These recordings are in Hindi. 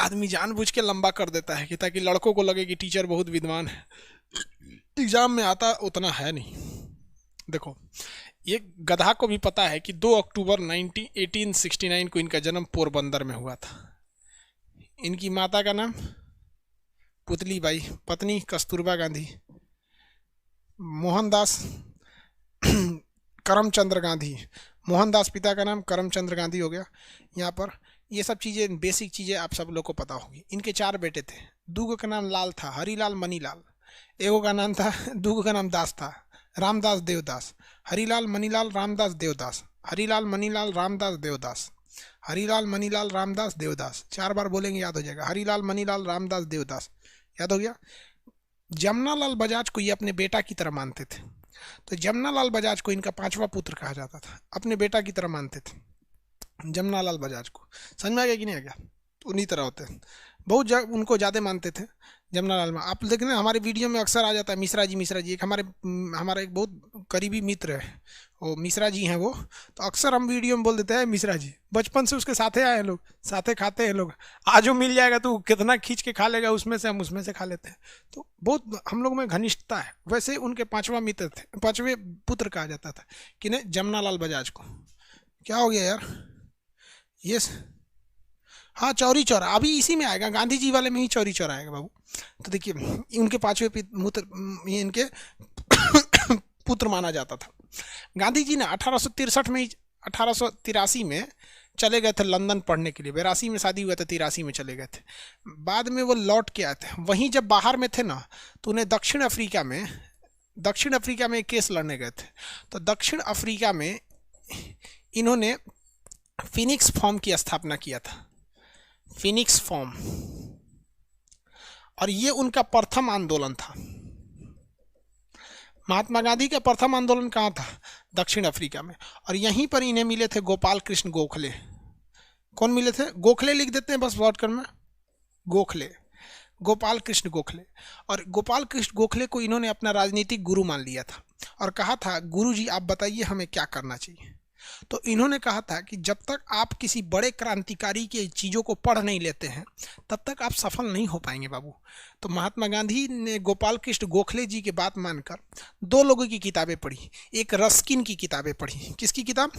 आदमी जानबूझ के लंबा कर देता है कि ताकि लड़कों को लगे कि टीचर बहुत विद्वान है, एग्जाम में आता उतना है नहीं। देखो, ये गधा को भी पता है कि 2 अक्टूबर 1869 को इनका जन्म पोरबंदर में हुआ था। इनकी माता का नाम पुतली बाई, पत्नी कस्तूरबा गांधी, मोहनदास करमचंद्र गांधी, मोहनदास पिता का नाम करमचंद्र गांधी हो गया। यहाँ पर ये सब चीज़ें, बेसिक चीज़ें आप सब लोग को पता होगी। इनके 4 बेटे थे, 2 का नाम लाल था, हरीलाल मनीलाल, एगो का नाम था, 2 का नाम दास था, रामदास देवदास, हरीलाल मनीलाल रामदास देवदास, हरीलाल मनीलाल रामदास देवदास, हरीलाल मनीलाल रामदास देवदास, 4 बार बोलेंगे याद हो जाएगा, हरीलाल मनीलाल रामदास देवदास, याद हो गया। जमनालाल बजाज को ये अपने बेटा की तरह मानते थे, तो जमनालाल बजाज को इनका 5वां पुत्र कहा जाता था, अपने बेटा की तरह मानते थे जमनालाल बजाज को। समझ में आ गया कि नहीं आ गया? तो उन्हीं तरह होते हैं, बहुत उनको ज़्यादा मानते थे जमनालाल में। आप देखें ना, हमारे वीडियो में अक्सर आ जाता है मिश्रा जी, मिश्रा जी एक हमारा एक बहुत करीबी मित्र है, वो मिश्रा जी हैं वो, तो अक्सर हम वीडियो में बोल देते हैं मिश्रा जी। बचपन से उसके साथे आए हैं लोग, साथे खाते हैं लोग, आज वो मिल जाएगा तो कितना खींच के खा लेगा, उसमें से हम उसमें से खा लेते हैं, तो बहुत हम लोग में घनिष्ठता है। वैसे उनके 5वां मित्र थे, 5वें पुत्र कहा जाता था किन्हें? जमनालाल बजाज को। क्या हो गया यार? ये हाँ, चौरी चौरा अभी इसी में आएगा, गांधी जी वाले में ही चौरी चौरा आएगा बाबू। तो देखिए, उनके 5वें ये इनके पुत्र माना जाता था। गांधी जी ने 1863 में 1883 में चले गए थे लंदन पढ़ने के लिए। 82 में शादी हुआ था, 83 में चले गए थे। बाद में वो लौट के आए थे। वहीं जब बाहर में थे ना, तो उन्हें दक्षिण अफ्रीका में एक केस लड़ने गए थे। तो दक्षिण अफ्रीका में इन्होंने फिनिक्स फॉर्म की स्थापना किया था, फिनिक्स फॉर्म, और ये उनका प्रथम आंदोलन था। महात्मा गांधी का प्रथम आंदोलन कहाँ था? दक्षिण अफ्रीका में। और यहीं पर इन्हें मिले थे गोपाल कृष्ण गोखले। कौन मिले थे? गोखले लिख देते हैं बस शॉर्टकट में, गोखले, गोपाल कृष्ण गोखले। और गोपाल कृष्ण गोखले को इन्होंने अपना राजनीतिक गुरु मान लिया था और कहा था, गुरु जी आप बताइए हमें क्या करना चाहिए। तो इन्होंने कहा था कि जब तक आप किसी बड़े क्रांतिकारी की चीज़ों को पढ़ नहीं लेते हैं, तब तक आप सफल नहीं हो पाएंगे बाबू। तो महात्मा गांधी ने गोपाल कृष्ण गोखले जी की बात मानकर 2 लोगों की किताबें पढ़ी। एक रस्किन की किताबें पढ़ी। किसकी किताब?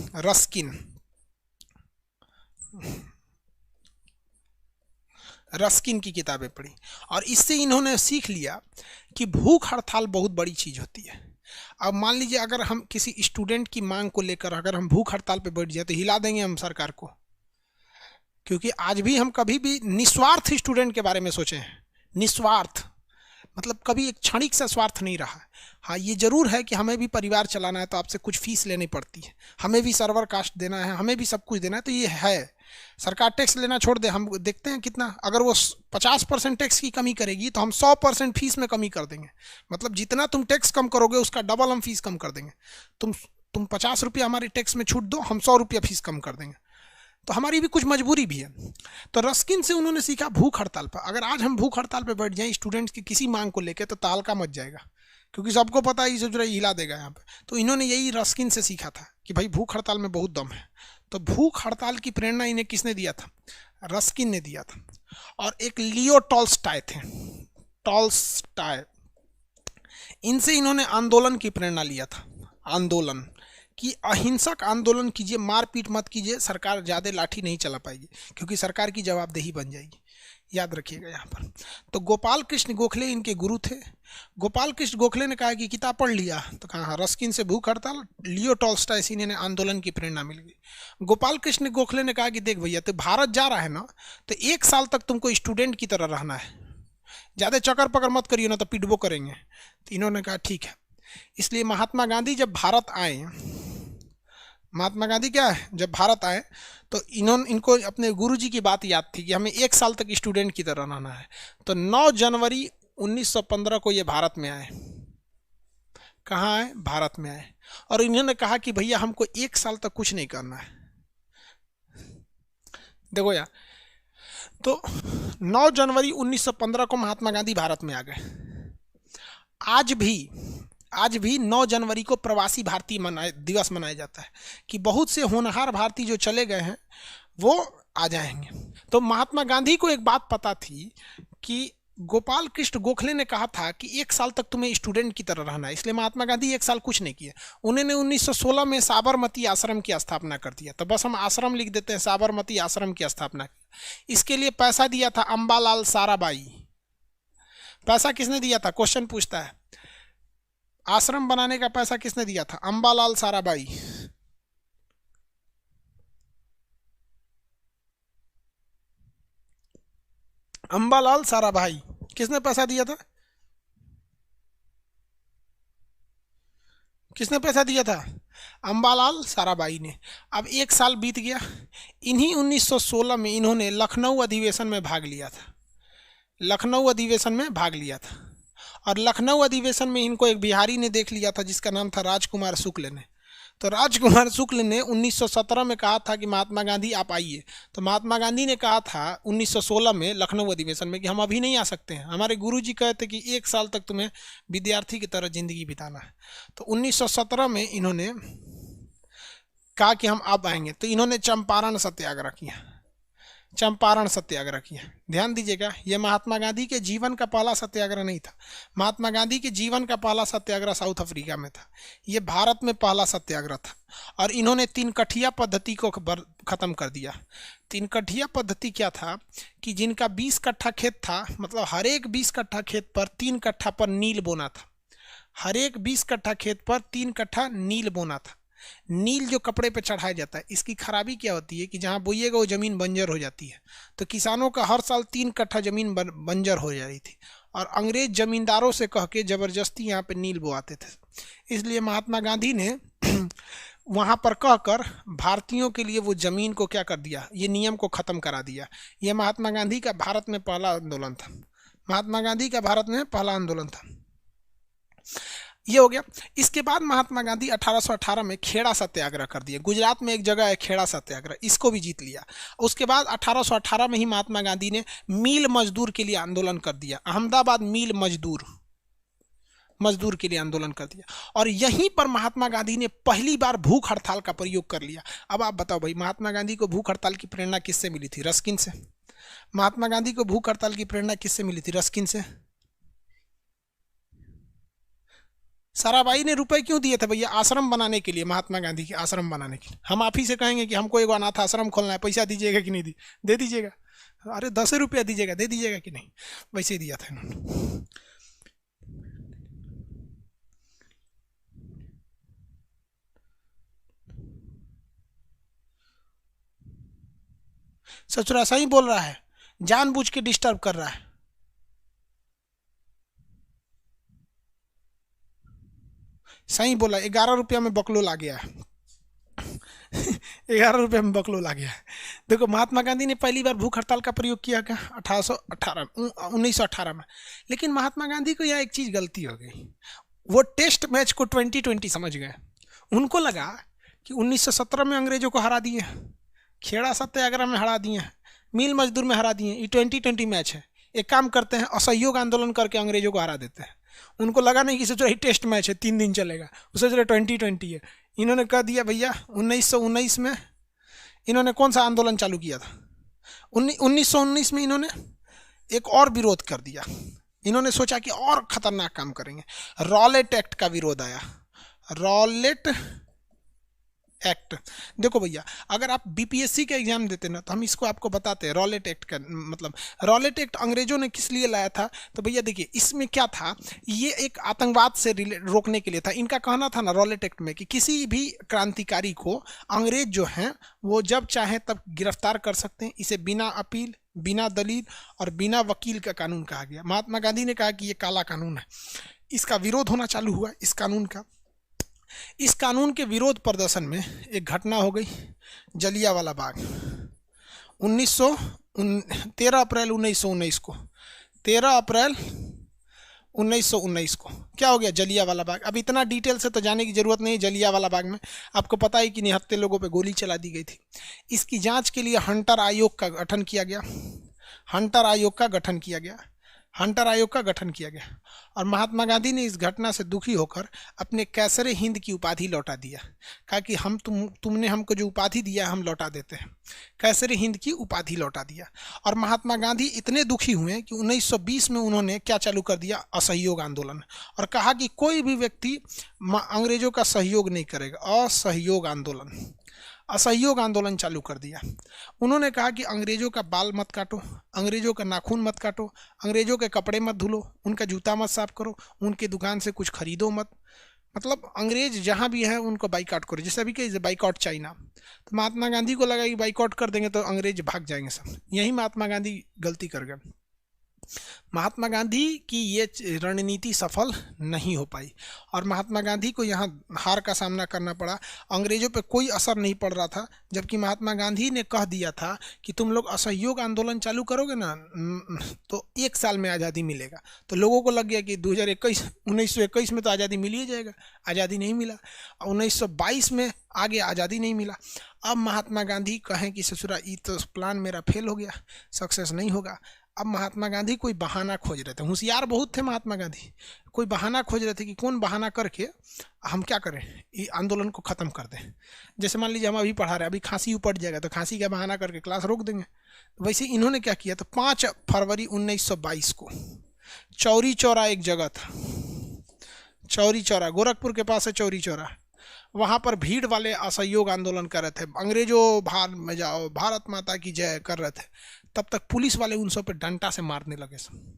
रस्किन की किताबें पढ़ी। और इससे इन्होंने सीख लिया कि भूख हड़ताल बहुत बड़ी चीज़ होती है। अब मान लीजिए अगर हम किसी स्टूडेंट की मांग को लेकर अगर हम भूख हड़ताल पे बैठ जाए तो हिला देंगे हम सरकार को, क्योंकि आज भी हम कभी भी निस्वार्थ स्टूडेंट के बारे में सोचे हैं। निस्वार्थ मतलब कभी एक क्षणिक सा स्वार्थ नहीं रहा। हाँ, ये जरूर है कि हमें भी परिवार चलाना है तो आपसे कुछ फीस लेनी पड़ती है, हमें भी सर्वर कास्ट देना है, हमें भी सब कुछ देना है, तो ये है। सरकार टैक्स लेना छोड़ दे, हम देखते हैं कितना, अगर वो 50% टैक्स की कमी करेगी तो हम 100% फीस में कमी कर देंगे। मतलब जितना तुम टैक्स कम करोगे उसका डबल हम फीस कम कर देंगे। तुम 50 रुपया हमारे टैक्स में छूट दो, हम 100 रुपया फीस कम कर देंगे। तो हमारी भी कुछ मजबूरी भी है। तो रस्किन से उन्होंने सीखा भूख हड़ताल पर। अगर आज हम भूख हड़ताल पर बैठ जाएं स्टूडेंट्स की किसी मांग को लेकर तो तहलका मच जाएगा, क्योंकि सबको पता है ये जो हिला देगा यहाँ पे। तो इन्होंने यही रस्किन से सीखा था कि भाई भूख हड़ताल में बहुत दम है। तो भूख हड़ताल की प्रेरणा इन्हें किसने दिया था? रस्किन ने दिया था। और एक लियो टॉल्स्टॉय थे, टॉल्स्टॉय, इनसे इन्होंने आंदोलन की प्रेरणा लिया था। आंदोलन कि अहिंसक आंदोलन कीजिए, मारपीट मत कीजिए, सरकार ज़्यादा लाठी नहीं चला पाएगी, क्योंकि सरकार की जवाबदेही बन जाएगी। याद रखिएगा यहाँ पर। तो गोपाल कृष्ण गोखले इनके गुरु थे। गोपाल कृष्ण गोखले ने कहा कि किताब पढ़ लिया, तो कहा रस्किन से भूख हड़ताल, लियो टॉल्स्टॉय से इन्हें आंदोलन की प्रेरणा मिल गई। गोपाल कृष्ण गोखले ने कहा कि देख भैया, तो भारत जा रहा है ना, तो 1 साल तक तुमको स्टूडेंट की तरह रहना है, ज़्यादा चक्कर पकड़ मत करिए ना तो पिटबो करेंगे। तो इन्होंने कहा ठीक है। इसलिए महात्मा गांधी जब भारत आए, महात्मा गांधी क्या है, जब भारत आए तो इनको अपने गुरुजी की बात याद थी कि हमें 1 साल तक स्टूडेंट की तरह रहना है। तो 9 जनवरी 1915 को ये भारत में आए। कहाँ आए? भारत में आए। और इन्होंने कहा कि भैया हमको 1 साल तक कुछ नहीं करना है। देखो यार, तो 9 जनवरी 1915 को महात्मा गांधी भारत में आ गए। आज भी 9 जनवरी को प्रवासी भारतीय दिवस मनाया जाता है कि बहुत से होनहार भारतीय जो चले गए हैं वो आ जाएंगे। तो महात्मा गांधी को एक बात पता थी कि गोपाल कृष्ण गोखले ने कहा था कि 1 साल तक तुम्हें स्टूडेंट की तरह रहना है, इसलिए महात्मा गांधी 1 साल कुछ नहीं किए। उन्होंने 1916 में साबरमती आश्रम की स्थापना कर दिया। तो बस हम आश्रम लिख देते हैं, साबरमती आश्रम की स्थापना। इसके लिए पैसा दिया था अंबालाल साराभाई। पैसा किसने दिया था? क्वेश्चन पूछता है, आश्रम बनाने का पैसा किसने दिया था? अंबालाल साराभाई। अंबालाल साराभाई किसने पैसा दिया था? किसने पैसा दिया था? अंबालाल साराभाई ने। अब 1 साल बीत गया। इन्हीं 1916 में इन्होंने लखनऊ अधिवेशन में भाग लिया था। लखनऊ अधिवेशन में भाग लिया था और लखनऊ अधिवेशन में इनको एक बिहारी ने देख लिया था जिसका नाम था राजकुमार शुक्ल ने। तो राजकुमार शुक्ल ने 1917 में कहा था कि महात्मा गांधी आप आइए। तो महात्मा गांधी ने कहा था 1916 में लखनऊ अधिवेशन में कि हम अभी नहीं आ सकते हैं, हमारे गुरुजी कहते कि 1 साल तक तुम्हें विद्यार्थी की तरह जिंदगी बिताना है। तो 1917 में इन्होंने कहा कि हम अब आएंगे। तो इन्होंने चंपारण सत्याग्रह किया। चंपारण सत्याग्रह किया। ध्यान दीजिएगा, यह महात्मा गांधी के जीवन का पहला सत्याग्रह नहीं था। महात्मा गांधी के जीवन का पहला सत्याग्रह साउथ अफ्रीका में था। यह भारत में पहला सत्याग्रह था और इन्होंने 3 कठिया पद्धति को खत्म कर दिया। 3 कठिया पद्धति क्या था कि जिनका 20 कट्ठा खेत था, मतलब हर एक 20 कट्ठा खेत पर 3 कट्ठा पर नील बोना था। हर एक 20 कट्ठा खेत पर 3 कट्ठा नील बोना था। नील जो कपड़े पे चढ़ाया जाता है, इसकी खराबी क्या होती है कि जहां बोइएगा वो जमीन बंजर हो जाती है। तो किसानों का हर साल 3 कट्ठा जमीन बंजर हो जा रही थी और अंग्रेज जमींदारों से कह के जबरदस्ती यहाँ पे नील बोआते थे। इसलिए महात्मा गांधी ने वहां पर कहकर भारतीयों के लिए वो जमीन को क्या कर दिया, ये नियम को खत्म करा दिया। ये महात्मा गांधी का भारत में पहला आंदोलन था। महात्मा गांधी का भारत में पहला आंदोलन था। ये हो गया। इसके बाद महात्मा गांधी 1818 में खेड़ा सत्याग्रह कर दिए। गुजरात में एक जगह है खेड़ा सत्याग्रह, इसको भी जीत लिया। उसके बाद 1818 में ही महात्मा गांधी ने मील मजदूर के लिए आंदोलन कर दिया। अहमदाबाद मील मजदूर के लिए आंदोलन कर दिया और यहीं पर महात्मा गांधी ने पहली बार भूख हड़ताल का प्रयोग कर लिया। अब आप बताओ भाई, महात्मा गांधी को भूख हड़ताल की प्रेरणा किससे मिली थी? रस्किन से। महात्मा गांधी को भूख हड़ताल की प्रेरणा किससे मिली थी? रस्किन से। साराभाई ने रुपए क्यों दिए थे भैया? आश्रम बनाने के लिए, महात्मा गांधी के आश्रम बनाने के लिए। हम आप ही से कहेंगे कि हमको एक अनाथ आश्रम खोलना है, पैसा दीजिएगा कि नहीं? दे दीजिएगा। अरे 10 रुपया दीजिएगा, दे दीजिएगा कि नहीं? वैसे ही दिया था इन्होंने। सचुरा सही बोल रहा है, जानबूझ के डिस्टर्ब कर रहा है। सही बोला, 11 रुपया में बकलोल आ गया है। 11 रुपये में बकलोल आ गया है। देखो, महात्मा गांधी ने पहली बार भूख हड़ताल का प्रयोग किया क्या? 1918 में। लेकिन महात्मा गांधी को यह एक चीज गलती हो गई, वो टेस्ट मैच को 2020 समझ गए। उनको लगा कि 1917 में अंग्रेजों को हरा दिए, खेड़ा सत्याग्रह में हरा दिए, मिल मजदूर में हरा दिए, ये 2020 मैच है, एक काम करते हैं असहयोग आंदोलन करके अंग्रेजों को हरा देते हैं। उनको लगा नहीं कि सोच रहे टेस्ट मैच है 3 दिन चलेगा, वो सोच रहे 2020 है। इन्होंने कह दिया भैया 1919 में इन्होंने कौन सा आंदोलन चालू किया था? 1919 में इन्होंने एक और विरोध कर दिया। इन्होंने सोचा कि और खतरनाक काम करेंगे। रॉलेट एक्ट का विरोध आया। रॉलेट एक्ट, देखो भैया, अगर आप बीपीएससी का एग्जाम देते ना तो हम इसको आपको बताते हैं रॉलेट एक्ट का मतलब। रॉलेट एक्ट अंग्रेजों ने किस लिए लाया था? तो भैया देखिए, इसमें क्या था, ये एक आतंकवाद से रोकने के लिए था। इनका कहना था ना रॉलेट एक्ट में कि किसी भी क्रांतिकारी को अंग्रेज जो हैं वो जब चाहे तब गिरफ्तार कर सकते हैं। इसे बिना अपील, बिना दलील और बिना वकील का कानून कहा गया। महात्मा गांधी ने कहा कि ये काला कानून है, इसका विरोध होना चालू हुआ इस कानून का। इस कानून के विरोध प्रदर्शन में एक घटना हो गई, जलियांवाला बाग। 13 अप्रैल 1919 को, 13 अप्रैल 1919 को क्या हो गया? जलियांवाला बाग। अब इतना डिटेल से तो जाने की जरूरत नहीं। जलियांवाला बाग में आपको पता है कि निहत्थे लोगों पे गोली चला दी गई थी। इसकी जांच के लिए हंटर आयोग का गठन किया गया। हंटर आयोग का गठन किया गया। हंटर आयोग का गठन किया गया और महात्मा गांधी ने इस घटना से दुखी होकर अपने कैसरे हिंद की उपाधि लौटा दिया। कहा कि हम तुमने हमको जो उपाधि दिया हम लौटा देते हैं। कैसरे हिंद की उपाधि लौटा दिया। और महात्मा गांधी इतने दुखी हुए कि 1920 में उन्होंने क्या चालू कर दिया, असहयोग आंदोलन, और कहा कि कोई भी व्यक्ति अंग्रेजों का सहयोग नहीं करेगा। असहयोग आंदोलन, असहयोग आंदोलन चालू कर दिया। उन्होंने कहा कि अंग्रेजों का बाल मत काटो, अंग्रेजों का नाखून मत काटो, अंग्रेजों के कपड़े मत धुलो, उनका जूता मत साफ करो, उनके दुकान से कुछ खरीदो मत। मतलब अंग्रेज जहाँ भी है उनको बाइकआउट करो, जैसे अभी के बाइकआउट चाइना। तो महात्मा गांधी को लगा कि बाइकआउट कर देंगे तो अंग्रेज भाग जाएंगे सब। यही महात्मा गांधी गलती कर गए। महात्मा गांधी की ये रणनीति सफल नहीं हो पाई और महात्मा गांधी को यहाँ हार का सामना करना पड़ा। अंग्रेजों पे कोई असर नहीं पड़ रहा था, जबकि महात्मा गांधी ने कह दिया था कि तुम लोग असहयोग आंदोलन चालू करोगे ना तो 1 साल में आज़ादी मिलेगा। तो लोगों को लग गया कि 1921 में तो आज़ादी मिल ही जाएगा। आज़ादी नहीं मिला। 1922 में आगे आज़ादी नहीं मिला। अब महात्मा गांधी कहें कि ससुरा ये तो प्लान मेरा फेल हो गया, सक्सेस नहीं होगा। अब महात्मा गांधी कोई बहाना खोज रहे थे। होशियार बहुत थे महात्मा गांधी। कोई बहाना खोज रहे थे कि कौन बहाना करके हम क्या करें, ये आंदोलन को ख़त्म कर दें। जैसे मान लीजिए हम अभी पढ़ा रहे हैं, अभी खांसी उपट जाएगा तो खांसी का बहाना करके क्लास रोक देंगे। वैसे इन्होंने क्या किया, तो 5 फरवरी 1922 को चौरी चौरा एक जगह था, चौरी चौरा गोरखपुर के पास है चौरी चौरा। वहाँ पर भीड़ वाले असहयोग आंदोलन कर रहे थे, अंग्रेजों भार में जाओ, भारत माता की जय कर रहे थे। तब तक पुलिस वाले उन सब पे डंडा से मारने लगे सब।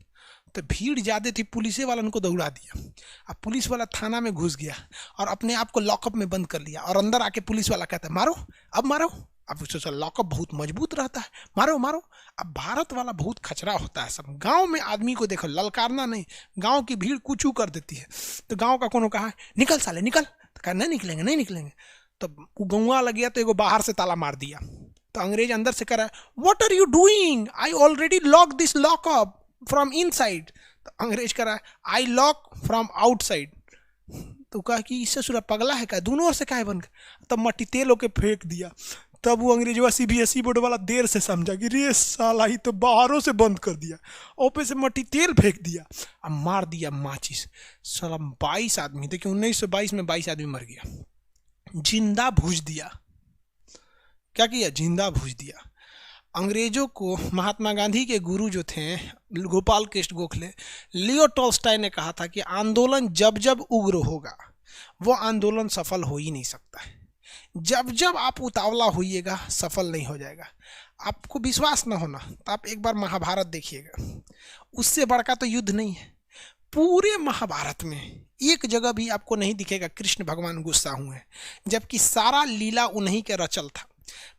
तो भीड़ ज़्यादा थी, पुलिस वाला उनको दौड़ा दिया। अब पुलिस वाला थाना में घुस गया और अपने आप को लॉकअप में बंद कर लिया और अंदर आके पुलिस वाला कहता है मारो, अब मारो। अब सोचा लॉकअप बहुत मजबूत रहता है, मारो मारो। अब भारत वाला बहुत खचरा होता है सब। गांव में आदमी को देखो, ललकारना नहीं, गांव की भीड़ कुचू कर देती है। तो गांव का कोनो कहा निकल साले निकल, तो कहा नहीं निकलेंगे नहीं निकलेंगे। तो गौवा लग गया तो एगो बाहर से ताला मार दिया। तो अंग्रेज अंदर से कह रहा है what are you doing, I already lock this lockup from inside. तो अंग्रेज कह रहा है आई लॉक फ्रॉम आउटसाइड। तो कहा कि इससे सुरा पगला है क्या, दोनों ओर से काहे बन गया। तब मट्टी तेल होके फेंक दिया। तब वो अंग्रेजवा CBSE बोर्ड वाला देर से समझा कि रे साला ही तो बाहरों से बंद कर दिया, ऊपर से मट्टी तेल फेंक दिया और मार दिया माचिस। साला 22 आदमी, देखिए 1922 में 22 आदमी मर गया, जिंदा भूज दिया। क्या किया, जिंदा भूज दिया। अंग्रेजों को महात्मा गांधी के गुरु जो थे गोपाल कृष्ण गोखले, लियो टॉल्स्टॉय ने कहा था कि आंदोलन जब जब उग्र होगा वो आंदोलन सफल हो ही नहीं सकता है। जब जब आप उतावला होइएगा सफल नहीं हो जाएगा। आपको विश्वास ना होना तो आप एक बार महाभारत देखिएगा, उससे बड़का तो युद्ध नहीं है। पूरे महाभारत में एक जगह भी आपको नहीं दिखेगा कृष्ण भगवान गुस्सा हुए, जबकि सारा लीला उन्हीं के रचल था।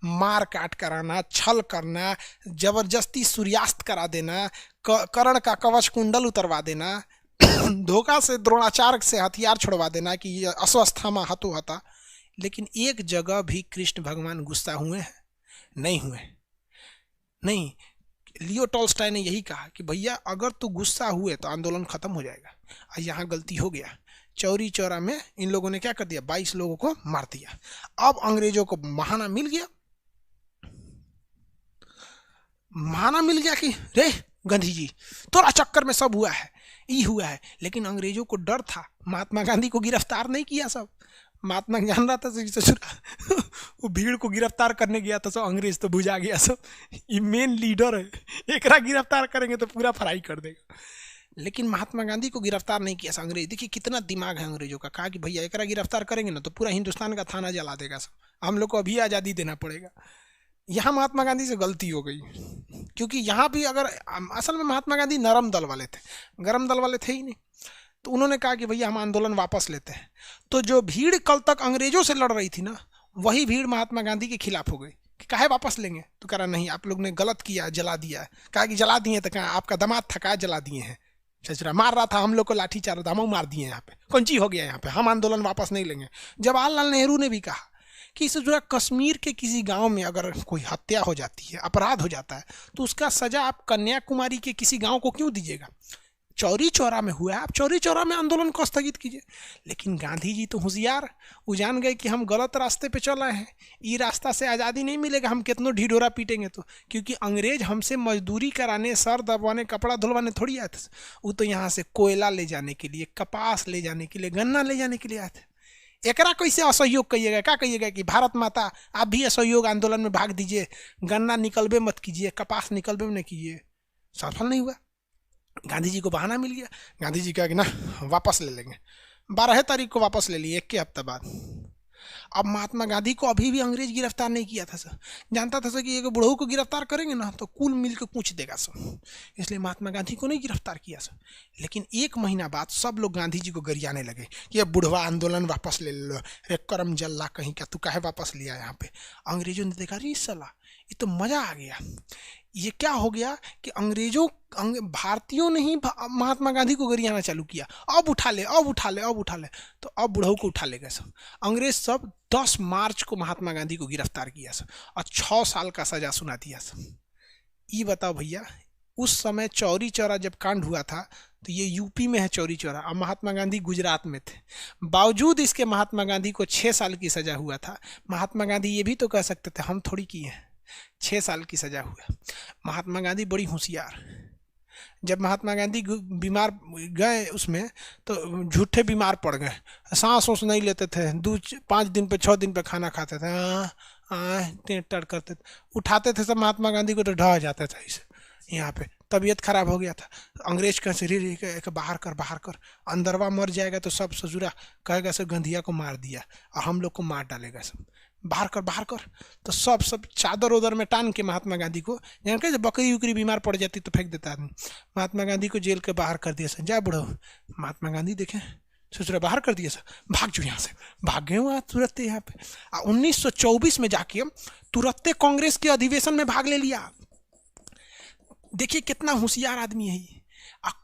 मार काट कराना, छल करना, जबरदस्ती सूर्यास्त करा देना, कर्ण का कवच कुंडल उतरवा देना, धोखा से द्रोणाचार्य से हथियार छुड़वा देना कि ये अश्वस्थामा हतो हता। लेकिन एक जगह भी कृष्ण भगवान गुस्सा हुए हैं? नहीं हुए। नहीं, लियो टॉल्स्टॉय ने यही कहा कि भैया अगर तू गुस्सा हुए तो आंदोलन खत्म हो जाएगा। और यहाँ गलती हो गया। चौरी चौरा में इन लोगों ने क्या कर दिया, 22 लोगों को मार दिया। अब अंग्रेजों को बहाना मिल गया, बहाना मिल गया कि रे गांधी जी तोरा चक्कर में सब हुआ है, ये हुआ है। लेकिन अंग्रेजों को डर था, महात्मा गांधी को गिरफ्तार नहीं किया सब। महात्मा जान रहा था वो भीड़ को गिरफ्तार करने गया था, सब अंग्रेज तो बुझा गया सब ये मेन लीडर है, एकरा गिरफ्तार करेंगे तो पूरा फ्राई कर देगा। लेकिन महात्मा गांधी को गिरफ्तार नहीं किया अंग्रेज। देखिए कितना दिमाग है अंग्रेजों का। कहा कि भैया एकरा गिरफ्तार करेंगे ना तो पूरा हिंदुस्तान का थाना जला देगा सब, हम लोग को अभी आज़ादी देना पड़ेगा। यहाँ महात्मा गांधी से गलती हो गई, क्योंकि यहाँ भी अगर असल में महात्मा गांधी नरम दल वाले थे, गरम दल वाले थे ही नहीं। तो उन्होंने कहा कि भैया हम आंदोलन वापस लेते हैं। तो जो भीड़ कल तक अंग्रेजों से लड़ रही थी ना, वही भीड़ महात्मा गांधी के खिलाफ हो गई कि काहे वापस लेंगे। तो कह रहा नहीं, आप लोग ने गलत किया, जला दिया। कहा कि जला दिए तो कहा आपका दामाद था, कहा जला दिए हैं। चचरा मार रहा था हम लोग को, लाठी चार दामों मार दिए यहाँ पे, कौन चीज हो गया यहाँ पे, हम आंदोलन वापस नहीं लेंगे। जवाहरलाल नेहरू ने भी कहा कि इससे जुड़ा कश्मीर के किसी गांव में अगर कोई हत्या हो जाती है, अपराध हो जाता है, तो उसका सजा आप कन्याकुमारी के किसी गांव को क्यों दीजिएगा। चौरी चौरा में हुआ है, आप चौरी चौरा में आंदोलन को स्थगित कीजिए। लेकिन गांधी जी तो होशियार, वो जान गए कि हम गलत रास्ते पे चल रहे हैं, ये रास्ता से आज़ादी नहीं मिलेगा, हम कितनों ढिढोरा पीटेंगे तो। क्योंकि अंग्रेज हमसे मजदूरी कराने, सर दबाने, कपड़ा धुलवाने थोड़ी आए थे। वो तो यहाँ से कोयला ले जाने के लिए, कपास ले जाने के लिए, गन्ना ले जाने के लिए आए थे। एकरा कैसे असहयोग कहिएगा, क्या कहिएगा कि भारत माता आप भी असहयोग आंदोलन में भाग दीजिए, गन्ना निकलबे मत कीजिए, कपास निकलबे में नहीं कीजिए। सफल नहीं हुआ। गांधी जी को बहाना मिल गया। गांधी जी कहा कि ना वापस ले लेंगे। 12 तारीख को वापस ले लिए, 1 के हफ्ता बाद। अब महात्मा गांधी को अभी भी अंग्रेज गिरफ्तार नहीं किया था सर। जानता था सर कि एक बुढ़ऊ को गिरफ्तार करेंगे ना तो कुल मिल के कूच देगा सर, इसलिए महात्मा गांधी को नहीं गिरफ्तार किया सर। लेकिन 1 महीना बाद सब लोग गांधी जी को गरियाने लगे कि अब बुढ़वा आंदोलन वापस ले लो, रे करम जल्ला कहीं का, तू काहे वापस लिया यहाँ पे। अंग्रेजों ने देखा रे साला ये तो मजा आ गया। ये क्या हो गया कि भारतीयों ने ही महात्मा गांधी को गरियाना चालू किया, अब उठा ले, अब उठा ले, अब उठा ले। तो अब बुढ़ऊ को उठा ले गए सब। अंग्रेज सब 10 मार्च को महात्मा गांधी को गिरफ्तार किया सब और 6 साल का सजा सुना दिया सब। ये बताओ भैया, उस समय चौरी चौरा जब कांड हुआ था तो ये यूपी में है चौरी चौरा, और महात्मा गांधी गुजरात में थे। बावजूद इसके महात्मा गांधी को 6 साल की सजा हुआ था। महात्मा गांधी ये भी तो कह सकते थे हम थोड़ी किए हैं, 6 साल की सजा हुआ। महात्मा गांधी बड़ी होशियार। जब महात्मा गांधी बीमार गए उसमें तो झूठे बीमार पड़ गए, सांस ओस नहीं लेते थे, 5 दिन पे 6 दिन पे खाना खाते थे, टर करते थे, उठाते थे सब महात्मा गांधी को तो ढह जाता था इसे, यहाँ पे तबीयत खराब हो गया था। अंग्रेज का शरीर बाहर कर, बाहर कर, अंदरवा मर जाएगा तो सब ससुरा कहेगा सर गंधिया को मार दिया और हम लोग को मार डालेगा, सब बाहर कर, बाहर कर। तो सब चादर उदर में टान के महात्मा गांधी को, जान के बकरी उकरी बीमार पड़ जाती तो फेंक देता आदमी, महात्मा गांधी को जेल के बाहर कर दिया सर, जा बुढ़ो। महात्मा गांधी देखें ससुरा बाहर कर दिया सर, भाग जो यहाँ से, भाग गए वहाँ तुरंत यहाँ पे। 1924 में जाके तुरंत कांग्रेस के अधिवेशन में भाग ले लिया। देखिए कितना होशियार आदमी है ये।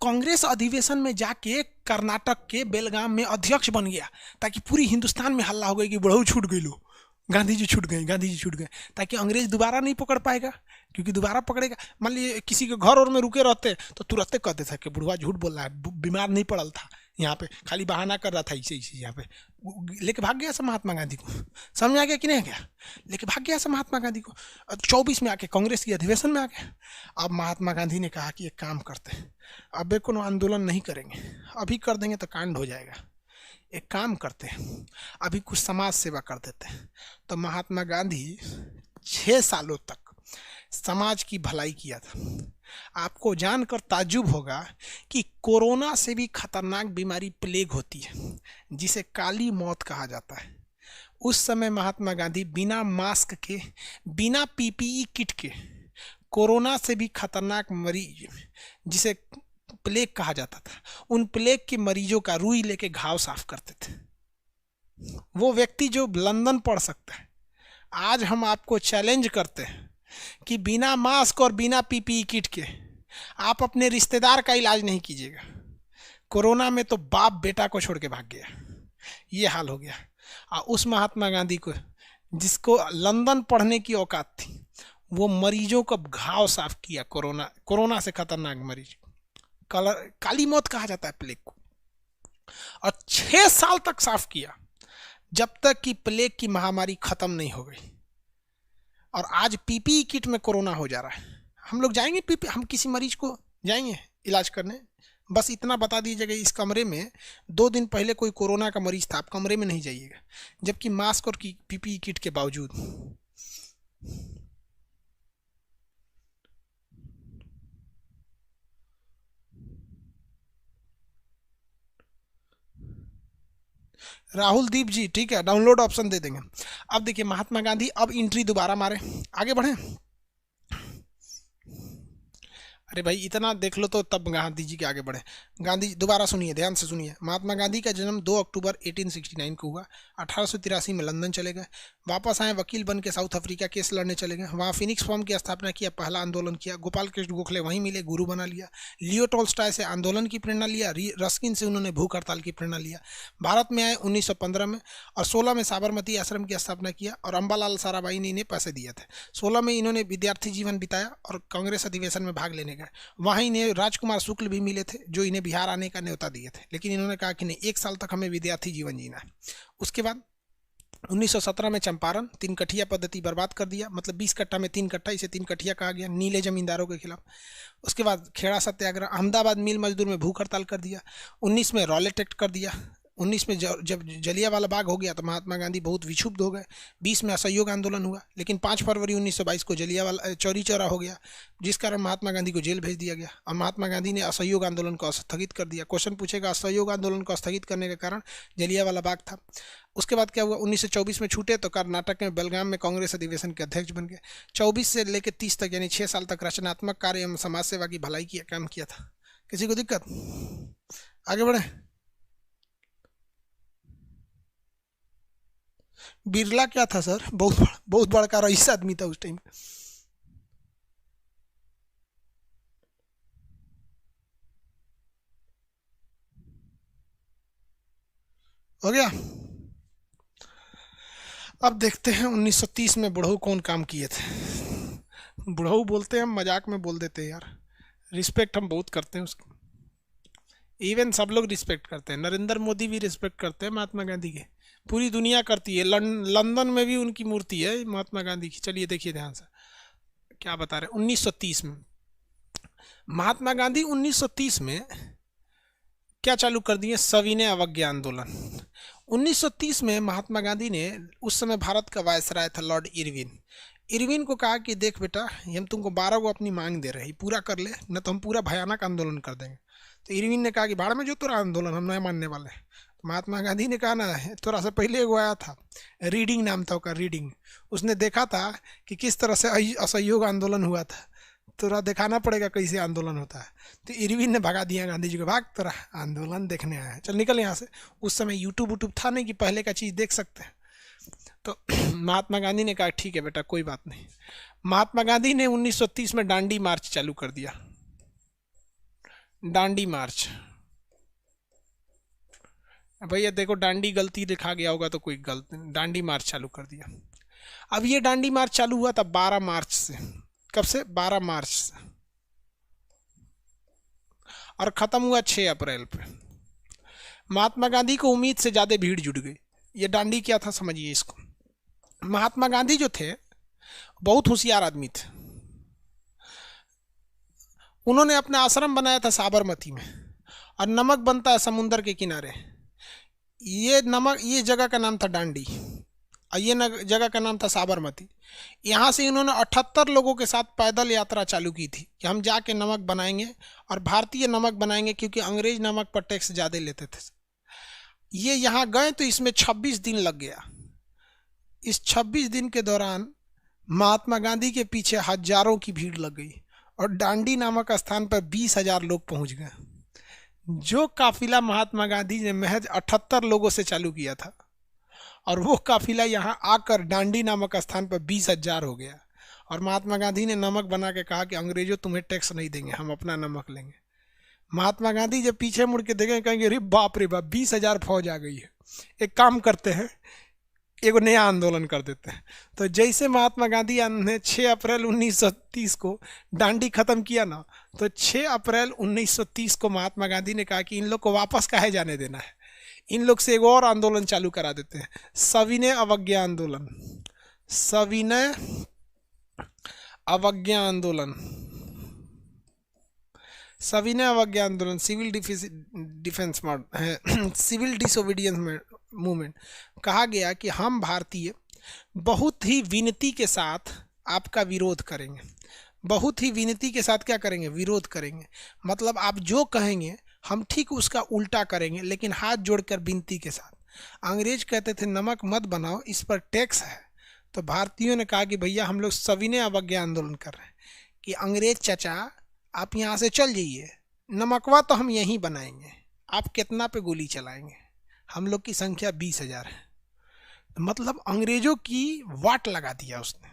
कांग्रेस अधिवेशन में जाके कर्नाटक के बेलगाम में अध्यक्ष बन गया, ताकि पूरी हिंदुस्तान में हल्ला हो गई कि बुढ़ऊ छूट गई, लो गांधी जी छूट गए, गांधी जी छूट गए, ताकि अंग्रेज दोबारा नहीं पकड़ पाएगा। क्योंकि दोबारा पकड़ेगा, मान लीजिए किसी के घर और में रुके रहते तो तुरंत कहते थे कि बुढ़वा झूठ बोल रहा है, बीमार नहीं पड़ल था, यहाँ पे खाली बहाना कर रहा था, इसे यहाँ पे लेके भाग गया सब महात्मा गांधी को। समझ आ गया कि नहीं गया, लेके भाग गया सब महात्मा गांधी को। 24 में आके कांग्रेस की अधिवेशन में आ गया। अब महात्मा गांधी ने कहा कि एक काम करते हैं, अब कोनो आंदोलन नहीं करेंगे, अभी कर देंगे तो कांड हो जाएगा, एक काम करते हैं अभी कुछ समाज सेवा कर देते हैं। तो महात्मा गांधी 6 सालों तक समाज की भलाई किया था। आपको जानकर ताज्जुब होगा कि कोरोना से भी खतरनाक बीमारी प्लेग होती है, जिसे काली मौत कहा जाता है। उस समय महात्मा गांधी बिना मास्क के, बिना पीपीई किट के, कोरोना से भी खतरनाक मरीज जिसे प्लेग कहा जाता था, उन प्लेग के मरीजों का रुई लेके घाव साफ करते थे। वो व्यक्ति जो लंदन पढ़ सकता है, आज हम आपको चैलेंज करते हैं कि बिना मास्क और बिना पीपीई किट के आप अपने रिश्तेदार का इलाज नहीं कीजिएगा। कोरोना में तो बाप बेटा को छोड़ के भाग गया, ये हाल हो गया। और उस महात्मा गांधी को, जिसको लंदन पढ़ने की औकात थी, वो मरीजों का घाव साफ किया। कोरोना से खतरनाक मरीज, काली मौत कहा जाता है प्लेग को, और 6 साल तक साफ किया, जब तक कि प्लेग की महामारी खत्म नहीं हो गई। और आज पीपीई किट में कोरोना हो जा रहा है। हम लोग जाएंगे हम किसी मरीज को जाएंगे इलाज करने, बस इतना बता दीजिएगा इस कमरे में 2 दिन पहले कोई कोरोना का मरीज था, आप कमरे में नहीं जाइएगा, जबकि मास्क और पीपीई किट के बावजूद। राहुल दीप जी, ठीक है, डाउनलोड ऑप्शन दे देंगे। अब देखिए महात्मा गांधी अब एंट्री दोबारा मारे, आगे बढ़े। अरे भाई इतना देख लो तो तब गांधी जी के आगे बढ़े। गांधी दोबारा सुनिए, ध्यान से सुनिए। महात्मा गांधी का जन्म 2 अक्टूबर 1869 को हुआ। 1883 में लंदन चले गए, वापस आए, वकील बन के साउथ अफ्रीका केस लड़ने चले गए, वहाँ फिनिक्स फॉर्म की स्थापना किया, पहला आंदोलन किया। गोपाल कृष्ण गोखले वहीं मिले, गुरु बना लिया। लियो टॉल्स्टॉय से आंदोलन की प्रेरणा लिया, रस्किन से उन्होंने भूख हड़ताल की प्रेरणा लिया। भारत में आए 1915 में, और 16 में साबरमती आश्रम की स्थापना किया, और अम्बालाल साराभाई ने इन्हें पैसे दिए थे। 16 में इन्होंने विद्यार्थी जीवन बिताया और कांग्रेस अधिवेशन में भाग लेने गए। गए। वहाँ इन्हें राजकुमार शुक्ल भी मिले थे जो इन्हें बिहार आने का न्योता दिए थे, लेकिन इन्होंने कहा कि नहीं, 1 साल तक हमें विद्यार्थी जीवन जीना है। उसके बाद 1917 में चंपारण 3 कठिया पद्धति बर्बाद कर दिया, मतलब 20 कट्टा में 3 कट्टा, इसे 3 कठिया कहा गया, नीले जमींदारों के खिलाफ। उसके बाद खेड़ा सत्याग्रह, अहमदाबाद मिल मजदूर में भूख हड़ताल कर दिया। 19 में रॉलेट एक्ट कर दिया। 19 में जब जलियांवाला बाग हो गया तो महात्मा गांधी बहुत विक्षुब्ध हो गए। 20 में असहयोग आंदोलन हुआ, लेकिन 5 फरवरी 1922 को जलियांवाला चौरी चौरा हो गया, जिस कारण महात्मा गांधी को जेल भेज दिया गया और महात्मा गांधी ने असहयोग आंदोलन को स्थगित कर दिया। क्वेश्चन पूछेगा असहयोग आंदोलन को स्थगित करने का कारण जलियांवाला बाग था। उसके बाद क्या हुआ, 1924 में छूटे तो कर्नाटक में बेलगाम में कांग्रेस अधिवेशन के अध्यक्ष बन गए। 24 से लेकर 30 तक यानी 6 साल तक रचनात्मक कार्य एवं समाज सेवा की भलाई की काम किया था। किसी को दिक्कत? आगे बढ़े। बिरला क्या था सर? बहुत बड़ा रईस आदमी था उस टाइम। हो गया। अब देखते हैं 1930 में बुढ़ऊ कौन काम किए थे। बुढ़ऊ बोलते हैं, हम मजाक में बोल देते हैं यार, रिस्पेक्ट हम बहुत करते हैं उसकी। इवन सब लोग रिस्पेक्ट करते हैं, नरेंद्र मोदी भी रिस्पेक्ट करते हैं महात्मा गांधी के, पूरी दुनिया करती है। लंदन में भी उनकी मूर्ति है महात्मा गांधी की। चलिए देखिए ध्यान से क्या बता रहे। 1930 में महात्मा गांधी 1930 में क्या चालू कर दिए? सविनय अवज्ञा आंदोलन। 1930 में महात्मा गांधी ने, उस समय भारत का वायसराय था लॉर्ड इरविन को कहा कि देख बेटा, हम तुमको 12 को अपनी मांग दे रहे हैं, पूरा कर ले, न तो हम पूरा भयानक आंदोलन कर देंगे। तो इरविन ने कहा कि भाड़ में जो तेरा आंदोलन, हम नहीं मानने वाले हैं। तो महात्मा गांधी ने कहा ना, थोड़ा सा पहले एगो आया था, रीडिंग नाम था उसका, रीडिंग। उसने देखा था कि किस तरह से असहयोग आंदोलन हुआ था, तोरा दिखाना पड़ेगा कैसे आंदोलन होता है। तो इरविन ने भगा दिया गांधी जी को, भाग, तेरा आंदोलन देखने आया है, चल निकल यहाँ से। उस समय यूट्यूब था नहीं कि पहले का चीज़ देख सकते हैं। तो महात्मा गांधी ने कहा ठीक है बेटा, कोई बात नहीं। महात्मा गांधी ने 1930 में डांडी मार्च चालू कर दिया। डांडी मार्च, भैया देखो डांडी गलती लिखा गया होगा तो कोई गलती, डांडी मार्च चालू कर दिया। अब ये डांडी मार्च चालू हुआ था 12 मार्च से। कब से? 12 मार्च से, और खत्म हुआ 6 अप्रैल पे। महात्मा गांधी को उम्मीद से ज्यादा भीड़ जुट गई। ये डांडी क्या था समझिए इसको। महात्मा गांधी जो थे बहुत होशियार आदमी थे। उन्होंने अपना आश्रम बनाया था साबरमती में, और नमक बनता है समुंदर के किनारे। ये जगह का नाम था डांडी, और ये जगह का नाम था साबरमती। यहाँ से इन्होंने 78 लोगों के साथ पैदल यात्रा चालू की थी कि हम जाके नमक बनाएंगे, और भारतीय नमक बनाएंगे, क्योंकि अंग्रेज नमक पर टैक्स ज़्यादा लेते थे। ये यहाँ गए तो इसमें 26 दिन लग गया। इस 26 दिन के दौरान महात्मा गांधी के पीछे हजारों की भीड़ लग गई, और डांडी नामक स्थान पर 20,000 लोग पहुंच गए। जो काफिला महात्मा गांधी ने महज 78 लोगों से चालू किया था, और वो काफिला यहाँ आकर डांडी नामक स्थान पर 20,000 हो गया। और महात्मा गांधी ने नमक बना के कहा कि अंग्रेजों तुम्हें टैक्स नहीं देंगे, हम अपना नमक लेंगे। महात्मा गांधी जब पीछे मुड़ के देखेंगे कहेंगे अरे बाप रे बाप, 20,000 फौज आ गई है, एक काम करते हैं, एक नया आंदोलन कर देते हैं। तो जैसे महात्मा गांधी ने 6 अप्रैल 1930 को डांडी खत्म किया ना, तो 6 अप्रैल 1930 को महात्मा गांधी ने कहा कि इन लोग को वापस काहे जाने देना है, इन लोग से एक और आंदोलन चालू करा देते हैं, सविनय अवज्ञा आंदोलन। सविनय अवज्ञा आंदोलन, सविनय अवज्ञा आंदोलन, civil defence civil disobedience movement. कहा गया कि हम भारतीय बहुत ही विनती के साथ आपका विरोध करेंगे। बहुत ही विनती के साथ क्या करेंगे? विरोध करेंगे। मतलब आप जो कहेंगे हम ठीक उसका उल्टा करेंगे, लेकिन हाथ जोड़कर विनती के साथ। अंग्रेज कहते थे नमक मत बनाओ, इस पर टैक्स है। तो भारतीयों ने कहा कि भैया हम लोग सविनय अवज्ञा आंदोलन कर रहे हैं कि अंग्रेज चाचा आप यहाँ से चल जाइए, नमकवा तो हम यहीं बनाएंगे, आप कितना पे गोली चलाएंगे, हम लोग की संख्या 20,000 है। मतलब अंग्रेजों की वाट लगा दिया उसने,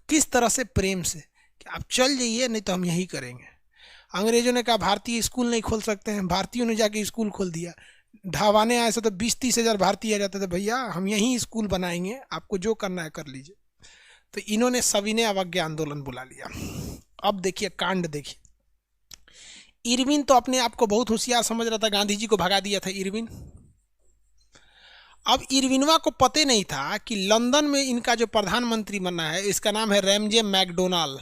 किस तरह से प्रेम से, कि आप चल जाइए नहीं तो हम यही करेंगे। अंग्रेजों ने कहा भारतीय स्कूल नहीं खोल सकते हैं, भारतीयों ने जाके स्कूल खोल दिया। ढावाने आए से तो 20-30,000 भारतीय आ जाते थे, भैया हम यहीं स्कूल बनाएंगे, आपको जो करना है कर लीजिए। तो इन्होंने सविनय अवज्ञा आंदोलन बुला लिया, अब देखिए कांड देखिए। इरविन तो अपने आप को बहुत होशियार समझ रहा था, गांधी जी को भगा दिया था इरविन। अब इरविनवा को पता नहीं था कि लंदन में इनका जो प्रधानमंत्री बनना है इसका नाम है Ramsay MacDonald.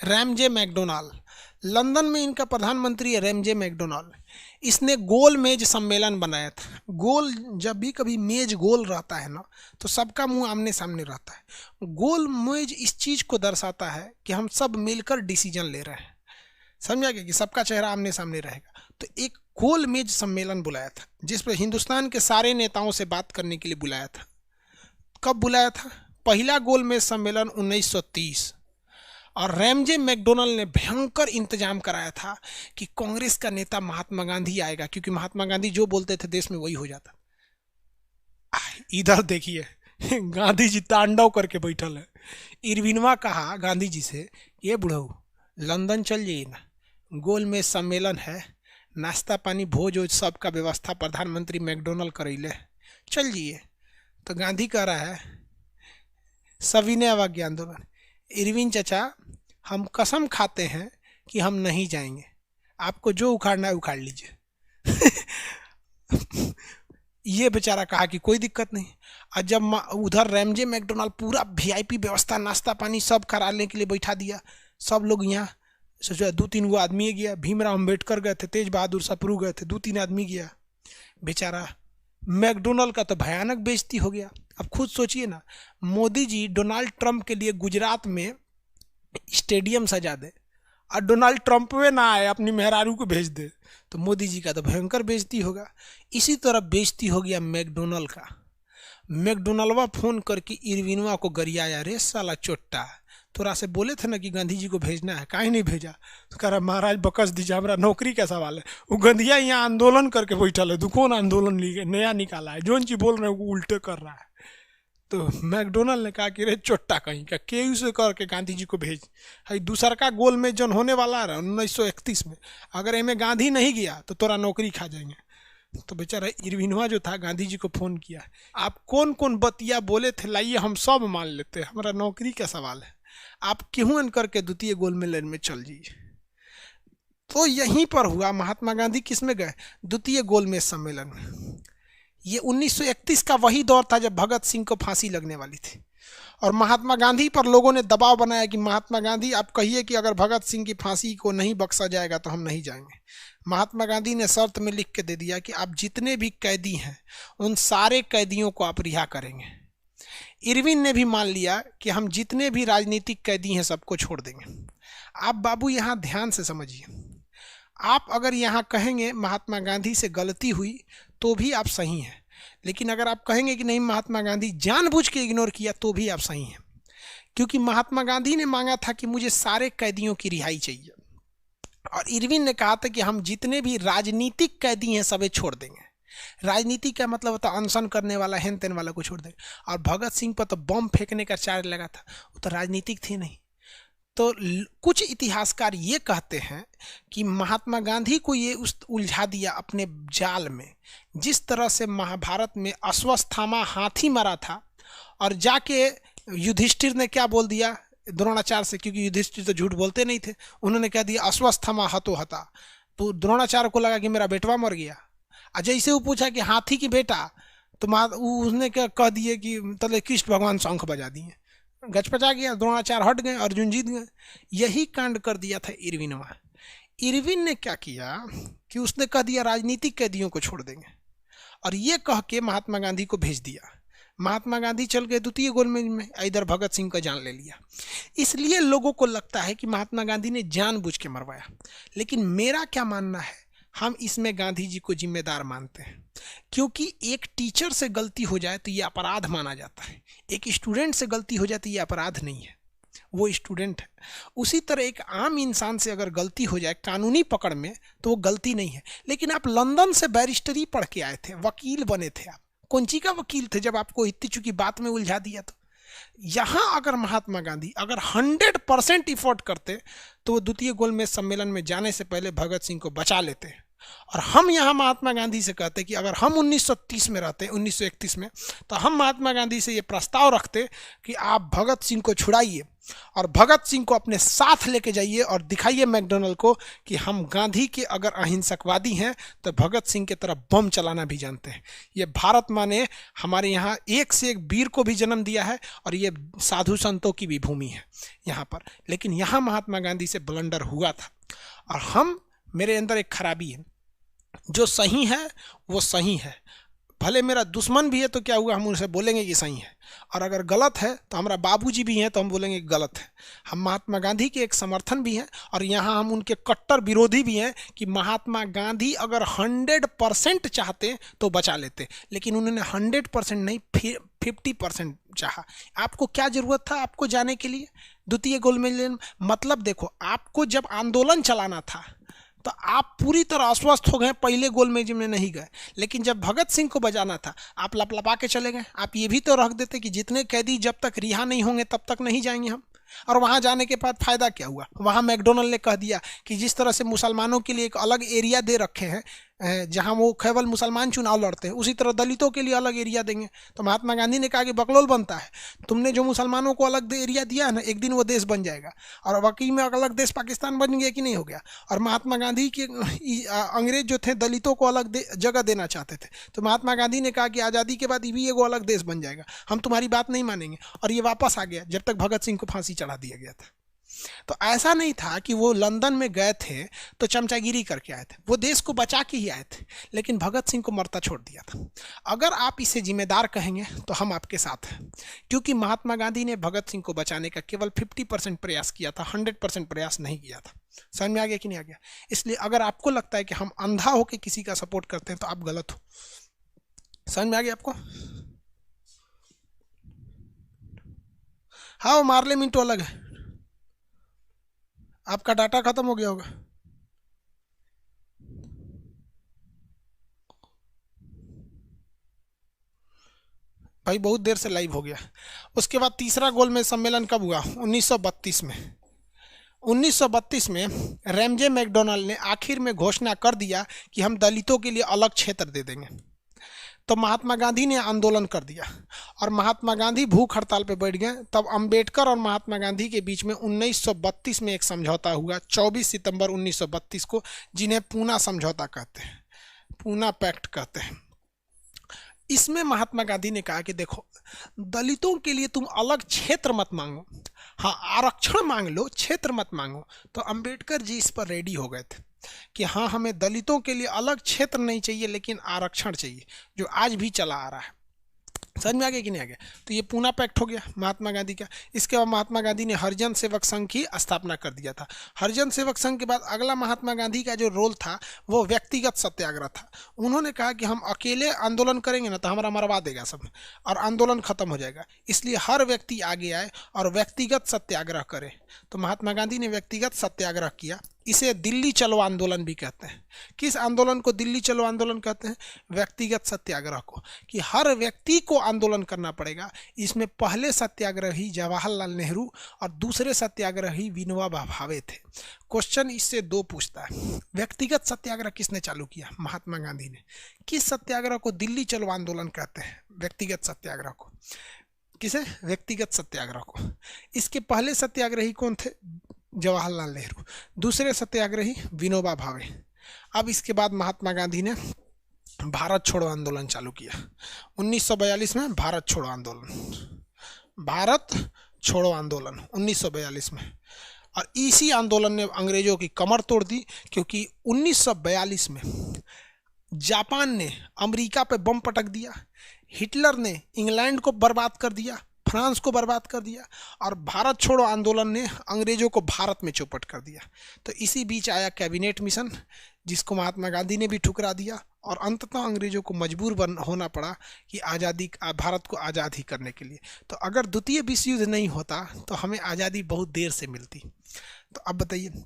Ramsay MacDonald, London में इनका प्रधानमंत्री है रैमजे मैकडोनाल्ड। इसने गोल मेज सम्मेलन बनाया था। गोल, जब भी कभी मेज गोल रहता है ना तो सबका मुंह आमने सामने रहता है। गोल मेज इस चीज को दर्शाता है कि हम सब मिलकर डिसीजन ले रहे हैं, समझा गया, कि सबका चेहरा आमने सामने रहेगा। तो एक गोल मेज सम्मेलन बुलाया था जिस पर हिंदुस्तान के सारे नेताओं से बात करने के लिए बुलाया था। कब बुलाया था? पहला गोल मेज सम्मेलन 1930। और रैमजे मैकडोनाल्ड ने भयंकर इंतजाम कराया था कि कांग्रेस का नेता महात्मा गांधी आएगा, क्योंकि महात्मा गांधी जो बोलते थे देश में वही हो जाता। इधर देखिए गांधी जी तांडव करके बैठल है। इरविनवा कहा गांधी जी से, ये बुढ़ऊ लंदन चल जाइए ना, गोल में सम्मेलन है, नाश्ता पानी भोज वोज सबका व्यवस्था प्रधानमंत्री मैकडोनाल्ड करैले, चल जाइए। तो गांधी कह रहा है सविनय अवज्ञा आंदोलन, इरविन चाचा हम कसम खाते हैं कि हम नहीं जाएंगे, आपको जो उखाड़ना है उखाड़ लीजिए। ये बेचारा कहा कि कोई दिक्कत नहीं। और जब उधर रैमजे मैकडोनाल्ड पूरा वीआईपी व्यवस्था नाश्ता पानी सब कराने के लिए बैठा दिया, सब लोग यहाँ सोचो 2-3 गो आदमी गया, भीमराव अम्बेडकर गए थे, तेज बहादुर सप्रू गए थे, 2-3 आदमी गया। बेचारा मैकडोनाल्ड का तो भयानक बेइज्जती हो गया। अब खुद सोचिए ना, मोदी जी डोनाल्ड ट्रंप के लिए गुजरात में स्टेडियम सजा दे और डोनाल्ड ट्रंप में ना आए, अपनी मेहरारू को भेज दे, तो मोदी जी का तो भयंकर बेइज्जती होगा। इसी तरह बेइज्जती हो गया मैकडोनाल्ड का। मैकडोनाल्डवा फोन करके इरविनवा को गरियाया, रे साला चोट्टा, तोरा से बोले थे ना कि गांधी जी को भेजना है, काहे नहीं भेजा? तो कह रहा महाराज बकस दीजिए, हमारा नौकरी का सवाल है। वो गंधिया यहाँ आंदोलन करके बैठल है, कौन आंदोलन नया निकाला है, जोन चीज बोल रहे हैं वो उल्टे कर रहा है। तो मैकडोनाल्ड ने कहा कि रे चोट्टा कहीं का, केयू से करके गांधी जी को भेज। है दूसर का गोल में जन होने वाला है 1931 में, अगर इनमें गांधी नहीं गया तो तोरा नौकरी खा जाएंगे। तो बेचारा इरविनवा जो था गांधी जी को फोन किया, आप कौन कौन बतिया बोले थे लाइए हम सब मान लेते हैं, हमारा नौकरी का सवाल है, आप क्यों करके द्वितीय गोल मेलन में चल जाइए। तो यहीं पर हुआ। महात्मा गांधी किस में गए? द्वितीय गोल मेज सम्मेलन में। ये 1931 का वही दौर था जब भगत सिंह को फांसी लगने वाली थी, और महात्मा गांधी पर लोगों ने दबाव बनाया कि महात्मा गांधी आप कहिए कि अगर भगत सिंह की फांसी को नहीं बख्शा जाएगा तो हम नहीं जाएंगे। महात्मा गांधी ने शर्त में लिख के दे दिया कि आप जितने भी कैदी हैं उन सारे कैदियों को आप रिहा करेंगे। इरविन ने भी मान लिया कि हम जितने भी राजनीतिक कैदी हैं सबको छोड़ देंगे। आप बाबू यहाँ ध्यान से समझिए, आप अगर यहाँ कहेंगे महात्मा गांधी से गलती हुई तो भी आप सही हैं, लेकिन अगर आप कहेंगे कि नहीं महात्मा गांधी जानबूझ के इग्नोर किया तो भी आप सही हैं, क्योंकि महात्मा गांधी ने मांगा था कि मुझे सारे कैदियों की रिहाई चाहिए, और इरविन ने कहा था कि हम जितने भी राजनीतिक कैदी हैं सबे छोड़ देंगे। राजनीति का मतलब होता है अनशन करने वाला, हेन तेन वाला को छोड़ देंगे। और भगत सिंह पर तो बम फेंकने का चार्ज लगा था, वो तो राजनीतिक थे नहीं। तो कुछ इतिहासकार ये कहते हैं कि महात्मा गांधी को ये उलझा दिया अपने जाल में, जिस तरह से महाभारत में अश्वत्थामा हाथी मरा था और जाके युधिष्ठिर ने क्या बोल दिया द्रोणाचार्य से, क्योंकि युधिष्ठिर तो झूठ बोलते नहीं थे, उन्होंने कह दिया अश्वत्थामा हतो हता, तो द्रोणाचार्य को लगा कि मेरा बेटवा मर गया। जैसे वो पूछा कि हाथी की बेटा, तो उसने क्या कह दिए कि तले कृष्ण भगवान शंख बजा दिए, गचपचा गया, द्रोणाचार्य हट गए, अर्जुन जीत गए। यही कांड कर दिया था इरविनवा। इरविन ने क्या किया कि उसने कह दिया राजनीतिक कैदियों को छोड़ देंगे, और ये कह के महात्मा गांधी को भेज दिया। महात्मा गांधी चल गए द्वितीय गोलमेज में, इधर भगत सिंह का जान ले लिया। इसलिए लोगों को लगता है कि महात्मा गांधी ने जानबूझ के मरवाया, लेकिन मेरा क्या मानना है, हम इसमें गांधी जी को जिम्मेदार मानते हैं, क्योंकि एक टीचर से गलती हो जाए तो ये अपराध माना जाता है, एक स्टूडेंट से गलती हो जाए तो ये अपराध नहीं है, वो स्टूडेंट है। उसी तरह एक आम इंसान से अगर गलती हो जाए कानूनी पकड़ में तो वो गलती नहीं है। लेकिन आप लंदन से बैरिस्टरी पढ़ के आए थे, वकील बने थे, आप कौन ची का वकील थे जब आपको इतनी चुकी बात में उलझा दिया? तो यहाँ अगर महात्मा गांधी अगर 100% इफोर्ट करते तो वो द्वितीय गोलमेज सम्मेलन में जाने से पहले भगत सिंह को बचा लेते, और हम यहाँ महात्मा गांधी से कहते कि अगर हम 1930 में रहते, 1931 में, तो हम महात्मा गांधी से ये प्रस्ताव रखते कि आप भगत सिंह को छुड़ाइए और भगत सिंह को अपने साथ लेके जाइए और दिखाइए मैकडोनल्ड को कि हम गांधी के अगर अहिंसकवादी हैं तो भगत सिंह की तरफ बम चलाना भी जानते हैं। ये भारत माँ ने हमारे यहाँ एक से एक वीर को भी जन्म दिया है और ये साधु संतों की भी भूमि है यहाँ पर। लेकिन यहाँ महात्मा गांधी से ब्लंडर हुआ था और मेरे अंदर एक खराबी है, जो सही है वो सही है, भले मेरा दुश्मन भी है तो क्या हुआ, हम उनसे बोलेंगे कि सही है, और अगर गलत है तो हमारा बाबूजी भी हैं तो हम बोलेंगे कि गलत है। हम महात्मा गांधी के एक समर्थन भी हैं और यहाँ हम उनके कट्टर विरोधी भी हैं कि महात्मा गांधी अगर 100% चाहते तो बचा लेते, लेकिन उन्होंने 100% नहीं 50% चाहा। आपको क्या जरूरत था आपको जाने के लिए द्वितीय गोलमेज? मतलब देखो, आपको जब आंदोलन चलाना था तो आप पूरी तरह अस्वस्थ हो गए, पहले गोलमेज में नहीं गए, लेकिन जब भगत सिंह को बजाना था आप लपलपा के चले गए। आप ये भी तो रख देते कि जितने कैदी जब तक रिहा नहीं होंगे तब तक नहीं जाएंगे हम। और वहाँ जाने के बाद फ़ायदा क्या हुआ? वहाँ मैकडोनल्ड ने कह दिया कि जिस तरह से मुसलमानों के लिए एक अलग एरिया दे रखे हैं जहाँ वो केवल मुसलमान चुनाव लड़ते हैं, उसी तरह दलितों के लिए अलग एरिया देंगे। तो महात्मा गांधी ने कहा कि बकलोल बनता है, तुमने जो मुसलमानों को अलग एरिया दिया है ना, एक दिन वो देश बन जाएगा। और वाकई में अलग देश पाकिस्तान बन गया कि नहीं हो गया? और महात्मा गांधी के अंग्रेज जो थे दलितों को अलग जगह देना चाहते थे, तो महात्मा गांधी ने कहा कि आज़ादी के बाद भी एगो अलग देश बन जाएगा, हम तुम्हारी बात नहीं मानेंगे। और ये वापस आ गया जब तक भगत सिंह को फांसी चढ़ा दिया गया था। तो ऐसा नहीं था कि वो लंदन में गए थे तो चमचागिरी करके आए थे, वो देश को बचा के ही आए थे, लेकिन भगत सिंह को मरता छोड़ दिया था। अगर आप इसे जिम्मेदार कहेंगे तो हम आपके साथ हैं, क्योंकि महात्मा गांधी ने भगत सिंह को बचाने का केवल 50% प्रयास किया था, 100% प्रयास नहीं किया था। समझ में आ गया कि नहीं आ गया? इसलिए अगर आपको लगता है कि हम अंधा होकर किसी का सपोर्ट करते हैं तो आप गलत हो। समझ में आ गया आपको? हाँ, वो मार्ले मिंटो अलग है। आपका डाटा खत्म हो गया होगा। भाई बहुत देर से लाइव हो गया। उसके बाद तीसरा गोलमेज सम्मेलन कब हुआ? 1932 में। 1932 में रैमजे मैकडोनल्ड ने आखिर में घोषणा कर दिया कि हम दलितों के लिए अलग क्षेत्र दे देंगे। तो महात्मा गांधी ने आंदोलन कर दिया और महात्मा गांधी भूख हड़ताल पे बैठ गए। तब अंबेडकर और महात्मा गांधी के बीच में 1932 में एक समझौता हुआ, 24 सितंबर 1932 को, जिन्हें पूना समझौता कहते हैं, पूना पैक्ट कहते हैं। इसमें महात्मा गांधी ने कहा कि देखो, दलितों के लिए तुम अलग क्षेत्र मत मांगो, हाँ आरक्षण मांग लो, क्षेत्र मत मांगो। तो अंबेडकर जी इस पर रेडी हो गए थे कि हाँ, हमें दलितों के लिए अलग क्षेत्र नहीं चाहिए लेकिन आरक्षण चाहिए, जो आज भी चला आ रहा है। समझ में आ गया कि नहीं आ गया? तो ये पूना पैक्ट हो गया महात्मा गांधी का। इसके बाद महात्मा गांधी ने हरिजन सेवक संघ की स्थापना कर दिया था। हरिजन सेवक संघ के बाद अगला महात्मा गांधी का जो रोल था वो व्यक्तिगत सत्याग्रह था। उन्होंने कहा कि हम अकेले आंदोलन करेंगे ना तो हमारा मरवा देगा सब और आंदोलन खत्म हो जाएगा, इसलिए हर व्यक्ति आगे आए और व्यक्तिगत सत्याग्रह करे। तो महात्मा गांधी ने व्यक्तिगत सत्याग्रह किया। इसे दिल्ली चलो आंदोलन भी कहते हैं। किस आंदोलन को दिल्ली चलो आंदोलन कहते हैं? व्यक्तिगत सत्याग्रह को, कि हर व्यक्ति को आंदोलन करना पड़ेगा। इसमें पहले सत्याग्रही जवाहरलाल नेहरू और दूसरे सत्याग्रही विनोबा भावे थे। क्वेश्चन इससे दो पूछता है, व्यक्तिगत सत्याग्रह किसने चालू किया? महात्मा गांधी ने। किस सत्याग्रह को दिल्ली चलो आंदोलन कहते हैं? व्यक्तिगत सत्याग्रह को। किसे? व्यक्तिगत सत्याग्रह को। इसके पहले सत्याग्रही कौन थे? जवाहरलाल नेहरू। दूसरे सत्याग्रही विनोबा भावे। अब इसके बाद महात्मा गांधी ने भारत छोड़ो आंदोलन चालू किया 1942 में। भारत छोड़ो आंदोलन, भारत छोड़ो आंदोलन 1942 में। और इसी आंदोलन ने अंग्रेजों की कमर तोड़ दी, क्योंकि 1942 में जापान ने अमेरिका पे बम पटक दिया, हिटलर ने इंग्लैंड को बर्बाद कर दिया, फ्रांस को बर्बाद कर दिया, और भारत छोड़ो आंदोलन ने अंग्रेजों को भारत में चौपट कर दिया। तो इसी बीच आया कैबिनेट मिशन, जिसको महात्मा गांधी ने भी ठुकरा दिया, और अंततः अंग्रेजों को मजबूर होना पड़ा कि आज़ादी, भारत को आज़ाद ही करने के लिए। तो अगर द्वितीय विश्व युद्ध नहीं होता तो हमें आज़ादी बहुत देर से मिलती। तो अब बताइए,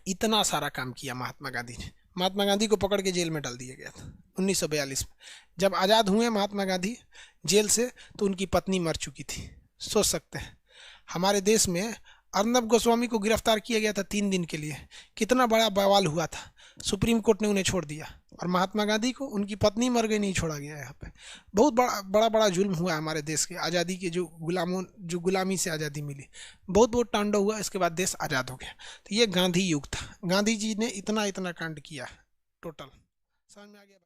इतना सारा काम किया महात्मा गांधी ने। महात्मा गांधी को पकड़ के जेल में डाल दिया गया था 1942 में। जब आज़ाद हुए महात्मा गांधी जेल से तो उनकी पत्नी मर चुकी थी। सोच सकते हैं, हमारे देश में अर्नब गोस्वामी को गिरफ्तार किया गया था 3 दिन के लिए, कितना बड़ा बवाल हुआ था, सुप्रीम कोर्ट ने उन्हें छोड़ दिया। और महात्मा गांधी को उनकी पत्नी मर गई, नहीं छोड़ा गया। यहाँ पे बहुत बड़ा बड़ा बड़ा जुल्म हुआ है हमारे देश के आज़ादी के, जो गुलामी से आज़ादी मिली, बहुत बहुत तांडव हुआ, इसके बाद देश आज़ाद हो गया। तो ये गांधी युग था, गांधी जी ने इतना इतना कांड किया टोटल। समझ में आ गया?